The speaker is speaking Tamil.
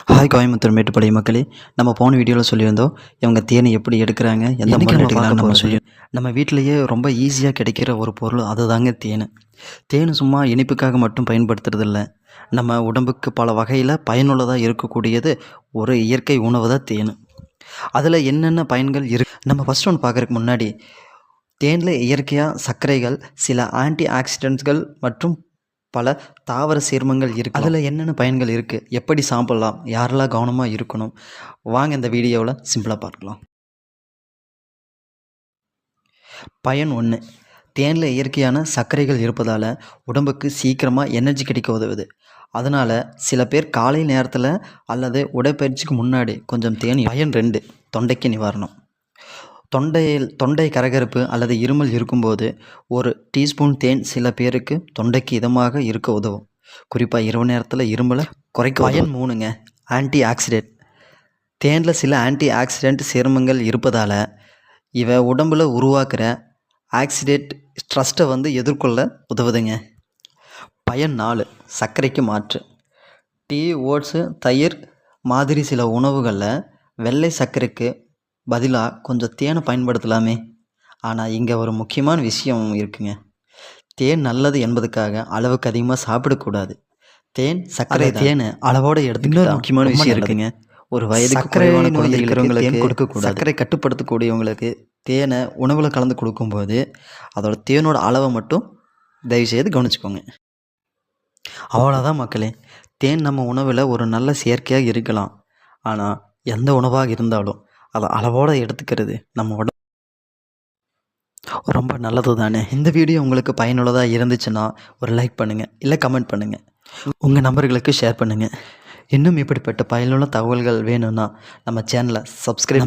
ஹாய் கோயம்புத்தூர் மேட்டுப்பாளையம் மக்களே, நம்ம போன வீடியோவில் சொல்லியிருந்தோம் இவங்க தேனை எப்படி எடுக்கிறாங்க, எந்த முறையில் எடுக்கலாம்னு நம்ம சொல்லி நம்ம வீட்டிலேயே ரொம்ப ஈஸியாக கிடைக்கிற ஒரு பொருள் அதுதாங்க தேன். தேன் சும்மா இனிப்புக்காக மட்டும் பயன்படுத்துறதில்ல, நம்ம உடம்புக்கு பல வகையில் பயனுள்ளதாக இருக்கக்கூடியது ஒரு இயற்கை உணவு தான் தேன். அதில் என்னென்ன பயன்கள் நம்ம ஃபஸ்ட் ஒன்று பார்க்குறதுக்கு முன்னாடி தேனில் இயற்கையாக சர்க்கரைகள், சில ஆன்டி ஆக்சிடென்ட்ஸ்கள் மற்றும் பல தாவர சேர்மங்கள் இருக்குது. அதில் என்னென்ன பயன்கள் இருக்குது, எப்படி சாப்பிட்லாம், யாரெல்லாம் கவனமாக இருக்கணும், வாங்க இந்த வீடியோவில் சிம்பிளாக பார்க்கலாம். பயன் 1. தேனில் இயற்கையான சர்க்கரைகள் இருப்பதால் உடம்புக்கு சீக்கிரமாக எனர்ஜி கிடைக்க உதவுது. அதனால் சில பேர் காலை நேரத்தில் அல்லது உடற்பயிற்சிக்கு முன்னாடி கொஞ்சம் தேன். பயன் 2. தொண்டைக்கு நிவாரணம். தொண்டை கரகரப்பு அல்லது இருமல் இருக்கும்போது ஒரு டீஸ்பூன் தேன் சில பேருக்கு தொண்டைக்கு இதமாக இருக்க உதவும். குறிப்பாக இரவு நேரத்தில் இருமலை குறைக்க. பயன் 3ங்க. Anti accident. தேனில் சில ஆன்டி ஆக்சிடென்ட் சேர்மங்கள் இருப்பதால் இவை உடம்பில் உருவாக்குற ஆக்சிடென்ட் ஸ்ட்ரெஸ்ஸை எதிர்கொள்ள உதவுதுங்க. பயன் 4. சர்க்கரைக்கு மாற்று. டீ, ஓட்ஸு, தயிர் மாதிரி சில உணவுகளில் வெள்ளை சர்க்கரைக்கு பதிலாக கொஞ்சம் தேனை பயன்படுத்தலாமே. ஆனால் இங்கே ஒரு முக்கியமான விஷயம் இருக்குங்க. தேன் நல்லது என்பதுக்காக அளவுக்கு அதிகமாக சாப்பிடக்கூடாது. சர்க்கரை தேன் அளவோடு இன்னொரு முக்கியமான விஷயம் இருக்குங்க. ஒரு வயதுக்கு குறைவான குழந்தை இருக்கிறவங்களுக்கு கொடுக்கக்கூடாது. சர்க்கரை கட்டுப்படுத்தக்கூடியவங்களுக்கு தேனை உணவில் கலந்து கொடுக்கும்போது அதோட தேனோட அளவை மட்டும் தயவுசெய்து கவனிச்சுக்கோங்க. அவ்வளோதான் மக்களே. தேன் நம்ம உணவில் ஒரு நல்ல செயற்கையாக இருக்கலாம், ஆனால் எந்த உணவாக இருந்தாலும் அதை அளவோடு எடுத்துக்கிறது நம்ம ரொம்ப நல்லது தானே. இந்த வீடியோ உங்களுக்கு பயனுள்ளதாக இருந்துச்சுன்னா ஒரு லைக் பண்ணுங்கள், இல்லை கமெண்ட் பண்ணுங்கள், உங்கள் நண்பர்களுக்கு ஷேர் பண்ணுங்கள். இன்னும் இப்படிப்பட்ட பயனுள்ள தகவல்கள் வேணும்னா நம்ம சேனலை சப்ஸ்கிரைப்